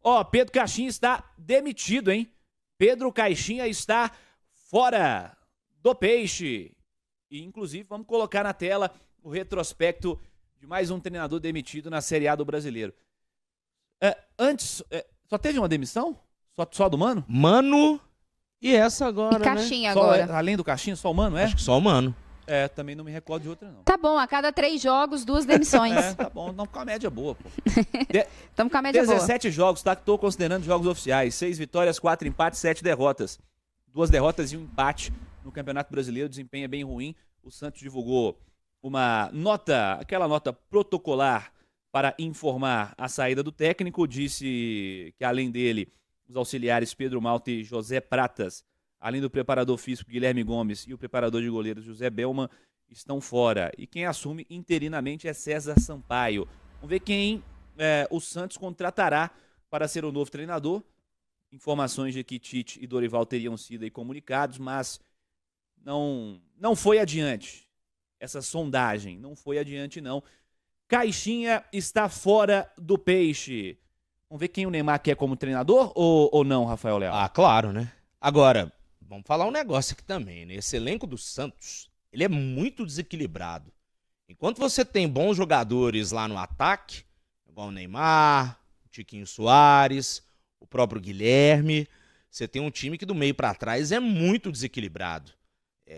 Ó, Pedro Caixinha está demitido, hein? Pedro Caixinha está fora do Peixe. E, inclusive, vamos colocar na tela o retrospecto de mais um treinador demitido na Série A do Brasileiro. Antes, só teve uma demissão? Só do Mano? Mano e essa agora, e Caixinha, né? agora. Além do Caixinha, só o Mano, é? Acho que só o Mano. Também não me recordo de outra, não. Tá bom, a cada 3 jogos, 2 demissões. Tá bom, não, com a média boa, pô. Estamos com a média 17 jogos, tá? Tô considerando jogos oficiais. 6 vitórias, 4 empates, 7 derrotas. 2 derrotas e um empate no Campeonato Brasileiro. O desempenho é bem ruim. O Santos divulgou uma nota, aquela nota protocolar para informar a saída do técnico. Disse que, além dele, os auxiliares Pedro Malta e José Pratas, além do preparador físico Guilherme Gomes e o preparador de goleiros José Belman, estão fora. E quem assume interinamente é César Sampaio. Vamos ver quem o Santos contratará para ser o novo treinador. Informações de que Tite e Dorival teriam sido aí comunicados, mas não foi adiante. Essa sondagem não foi adiante, não. Caixinha está fora do Peixe. Vamos ver quem o Neymar quer como treinador ou não, Rafael Leal? Ah, claro, né? Agora, vamos falar um negócio aqui também, né? Esse elenco do Santos, ele é muito desequilibrado. Enquanto você tem bons jogadores lá no ataque, igual o Neymar, o Tiquinho Soares, o próprio Guilherme, você tem um time que do meio para trás é muito desequilibrado.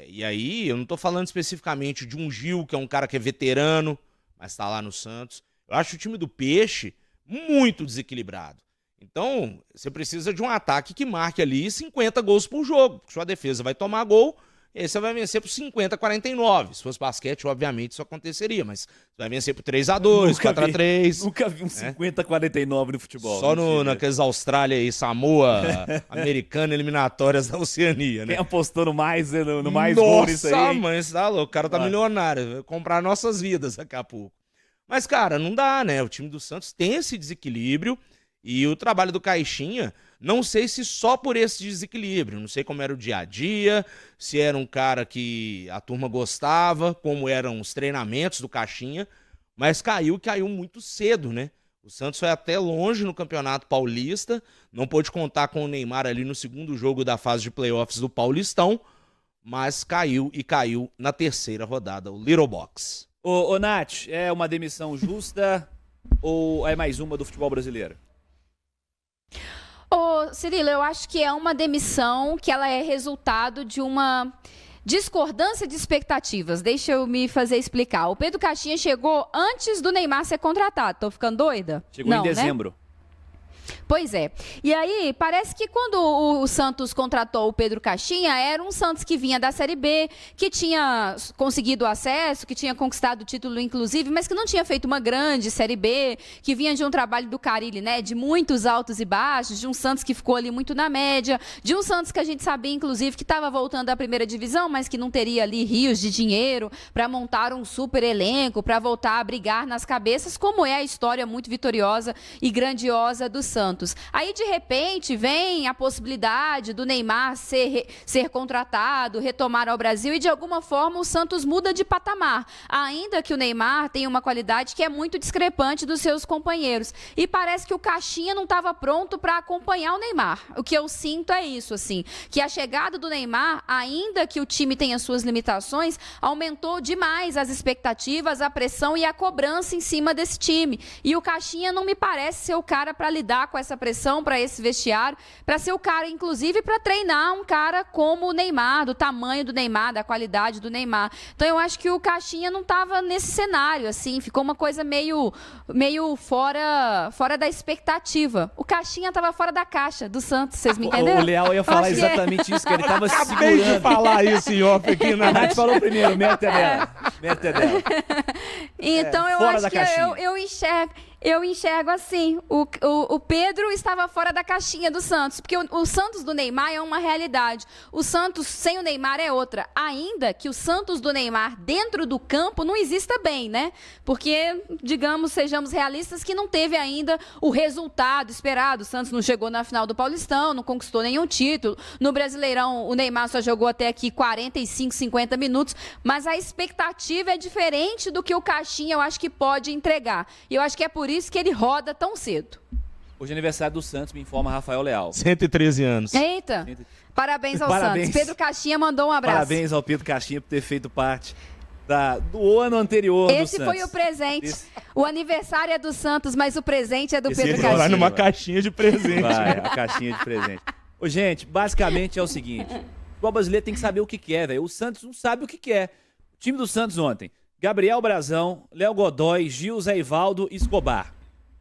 E aí, eu não tô falando especificamente de um Gil, que é um cara que é veterano, mas tá lá no Santos. Eu acho o time do Peixe muito desequilibrado. Então, você precisa de um ataque que marque ali 50 gols por jogo, porque sua defesa vai tomar gol, e aí você vai vencer por 50-49. Se fosse basquete, obviamente isso aconteceria, mas você vai vencer por 3-2, 4-3. Nunca vi um 50-49 no futebol. Só naqueles Austrália e Samoa, americana, eliminatórias da Oceania, né? Quem apostou no mais gol nisso aí? Nossa, mãe, você tá louco, o cara tá milionário, vai comprar nossas vidas daqui a pouco. Mas, cara, não dá, né? O time do Santos tem esse desequilíbrio e o trabalho do Caixinha, não sei se só por esse desequilíbrio, não sei como era o dia a dia, se era um cara que a turma gostava, como eram os treinamentos do Caixinha, mas caiu muito cedo, né? O Santos foi até longe no Campeonato Paulista, não pôde contar com o Neymar ali no segundo jogo da fase de playoffs do Paulistão, mas caiu na terceira rodada, o Little Box. Ô Nath, é uma demissão justa ou é mais uma do futebol brasileiro? Ô, Cirilo, eu acho que é uma demissão que ela é resultado de uma discordância de expectativas. Deixa eu me fazer explicar. O Pedro Caixinha chegou antes do Neymar ser contratado. Tô ficando doida? Chegou em dezembro. Né? Pois é. E aí, parece que quando o Santos contratou o Pedro Caixinha, era um Santos que vinha da Série B, que tinha conseguido acesso, que tinha conquistado o título, inclusive, mas que não tinha feito uma grande Série B, que vinha de um trabalho do Carille, né, de muitos altos e baixos, de um Santos que ficou ali muito na média, de um Santos que a gente sabia, inclusive, que estava voltando à primeira divisão, mas que não teria ali rios de dinheiro para montar um super elenco, para voltar a brigar nas cabeças, como é a história muito vitoriosa e grandiosa do Santos. Aí, de repente, vem a possibilidade do Neymar ser contratado, retomar ao Brasil e, de alguma forma, o Santos muda de patamar, ainda que o Neymar tenha uma qualidade que é muito discrepante dos seus companheiros. E parece que o Caixinha não estava pronto para acompanhar o Neymar. O que eu sinto é isso, assim, que a chegada do Neymar, ainda que o time tenha suas limitações, aumentou demais as expectativas, a pressão e a cobrança em cima desse time. E o Caixinha não me parece ser o cara para lidar com essa pressão, para esse vestiário, para ser o cara, inclusive, para treinar um cara como o Neymar, do tamanho do Neymar, da qualidade do Neymar. Então eu acho que o Caixinha não estava nesse cenário, assim, ficou uma coisa meio fora da expectativa. O Caixinha estava fora da caixa do Santos, vocês me entenderam? O Leal ia falar exatamente isso, que ele estava segurando. Acabei de falar isso em off aqui, né? A Nath falou primeiro, mérito é dela. Então eu acho que eu enxergo assim, o Pedro estava fora da caixinha do Santos, porque o Santos do Neymar é uma realidade, o Santos sem o Neymar é outra, ainda que o Santos do Neymar dentro do campo não exista bem, né? Porque, digamos, sejamos realistas, que não teve ainda o resultado esperado. O Santos não chegou na final do Paulistão, não conquistou nenhum título, no Brasileirão o Neymar só jogou até aqui 45, 50 minutos, mas a expectativa é diferente do que o Caixinha eu acho que pode entregar, e eu acho que é por isso que ele roda tão cedo. Hoje é aniversário do Santos, me informa Rafael Leal. 113 anos. Eita! Parabéns ao Parabéns. Santos. Pedro Caixinha mandou um abraço. Parabéns ao Pedro Caixinha por ter feito parte do ano anterior do Santos. Esse foi o presente. O aniversário é do Santos, mas o presente é do Pedro Caixinha. Vai numa caixinha de presente. Vai, a caixinha de presente. Ô, gente, basicamente é o seguinte. O futebol brasileiro tem que saber o que quer, velho. O Santos não sabe o que quer. O time do Santos ontem. Gabriel Brazão, Léo Godoy, Gil, Zé Ivaldo e Escobar.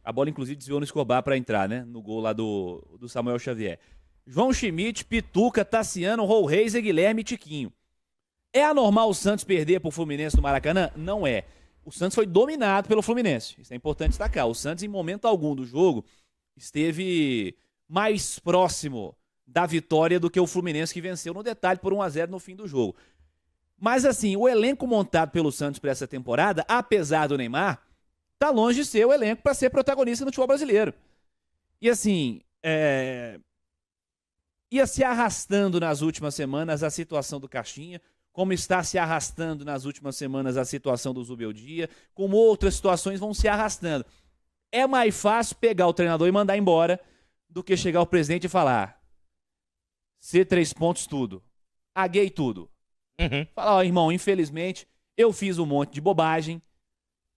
A bola, inclusive, desviou no Escobar para entrar, né? No gol lá do Samuel Xavier. João Schmidt, Pituca, Tassiano, Rollreiser, Guilherme e Tiquinho. É anormal o Santos perder pro Fluminense no Maracanã? Não é. O Santos foi dominado pelo Fluminense. Isso é importante destacar. O Santos, em momento algum do jogo, esteve mais próximo da vitória do que o Fluminense, que venceu no detalhe por 1-0 no fim do jogo. Mas, assim, o elenco montado pelo Santos para essa temporada, apesar do Neymar, tá longe de ser o elenco para ser protagonista no futebol brasileiro. E, assim, ia se arrastando nas últimas semanas a situação do Caixinha, como está se arrastando nas últimas semanas a situação do Zubeldia, como outras situações vão se arrastando. É mais fácil pegar o treinador e mandar embora do que chegar o presidente e falar: C3 pontos tudo, aguei tudo. Falar: ó, irmão, infelizmente eu fiz um monte de bobagem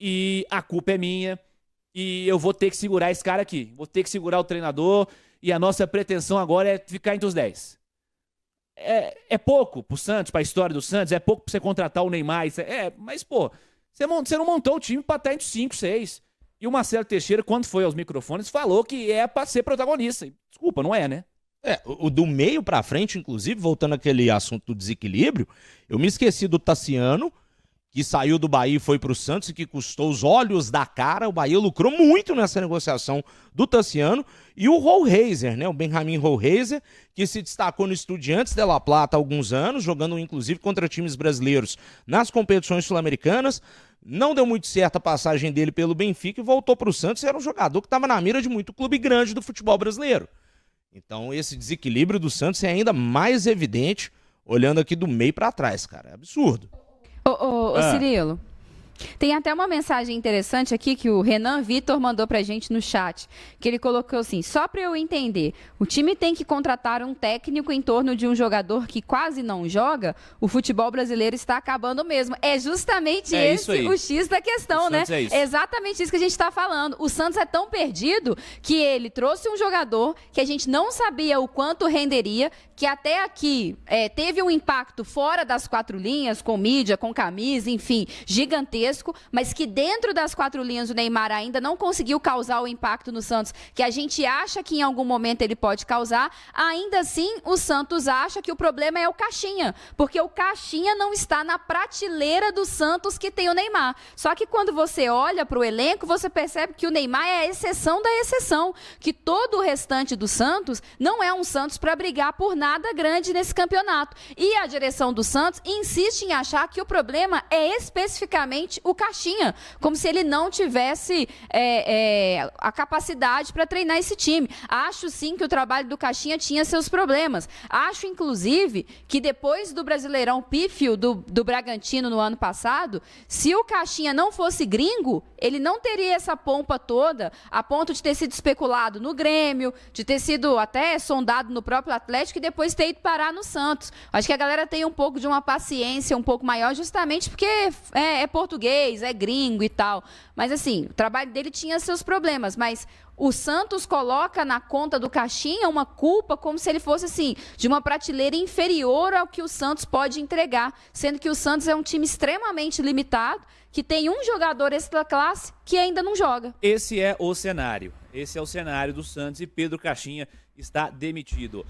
e a culpa é minha e eu vou ter que segurar esse cara aqui, vou ter que segurar o treinador e a nossa pretensão agora é ficar entre os 10. É pouco pro Santos, pra história do Santos, é pouco pra você contratar o Neymar, mas, pô, você não montou o time pra estar entre os 5, 6. E o Marcelo Teixeira, quando foi aos microfones, falou que é pra ser protagonista. Desculpa, não é, né? O do meio pra frente, inclusive, voltando àquele assunto do desequilíbrio, eu me esqueci do Tassiano, que saiu do Bahia e foi pro Santos e que custou os olhos da cara. O Bahia lucrou muito nessa negociação do Tassiano. E o Rollreiser, né? O Benjamin Rollreiser, que se destacou no Estudiantes de La Plata há alguns anos, jogando inclusive contra times brasileiros nas competições sul-americanas. Não deu muito certo a passagem dele pelo Benfica e voltou pro Santos. Era um jogador que estava na mira de muito clube grande do futebol brasileiro. Então esse desequilíbrio do Santos é ainda mais evidente olhando aqui do meio para trás, cara. É absurdo. Ô, Cirilo, tem até uma mensagem interessante aqui que o Renan Vitor mandou pra gente no chat, que ele colocou assim: só pra eu entender, o time tem que contratar um técnico em torno de um jogador que quase não joga? O futebol brasileiro está acabando mesmo. É justamente esse o X da questão, né? É exatamente isso que a gente está falando. O Santos é tão perdido que ele trouxe um jogador que a gente não sabia o quanto renderia, que até aqui teve um impacto fora das 4 linhas, com mídia, com camisa, enfim, gigantesco, mas que dentro das 4 linhas o Neymar ainda não conseguiu causar o impacto no Santos que a gente acha que em algum momento ele pode causar. Ainda assim, o Santos acha que o problema é o Caixinha, porque o Caixinha não está na prateleira do Santos que tem o Neymar. Só que quando você olha para o elenco, você percebe que o Neymar é a exceção da exceção, que todo o restante do Santos não é um Santos para brigar por nada grande nesse campeonato. E a direção do Santos insiste em achar que o problema é especificamente o Caixinha, como se ele não tivesse a capacidade para treinar esse time. Acho sim que o trabalho do Caixinha tinha seus problemas. Acho, inclusive, que depois do Brasileirão pífio do Bragantino no ano passado, se o Caixinha não fosse gringo, ele não teria essa pompa toda a ponto de ter sido especulado no Grêmio, de ter sido até sondado no próprio Atlético e depois ter ido parar no Santos. Acho que a galera tem um pouco de uma paciência um pouco maior, justamente porque é português, é gringo e tal. Mas assim, o trabalho dele tinha seus problemas, mas o Santos coloca na conta do Caixinha uma culpa como se ele fosse, assim, de uma prateleira inferior ao que o Santos pode entregar, sendo que o Santos é um time extremamente limitado, que tem um jogador extra classe que ainda não joga. Esse é o cenário do Santos e Pedro Caixinha está demitido.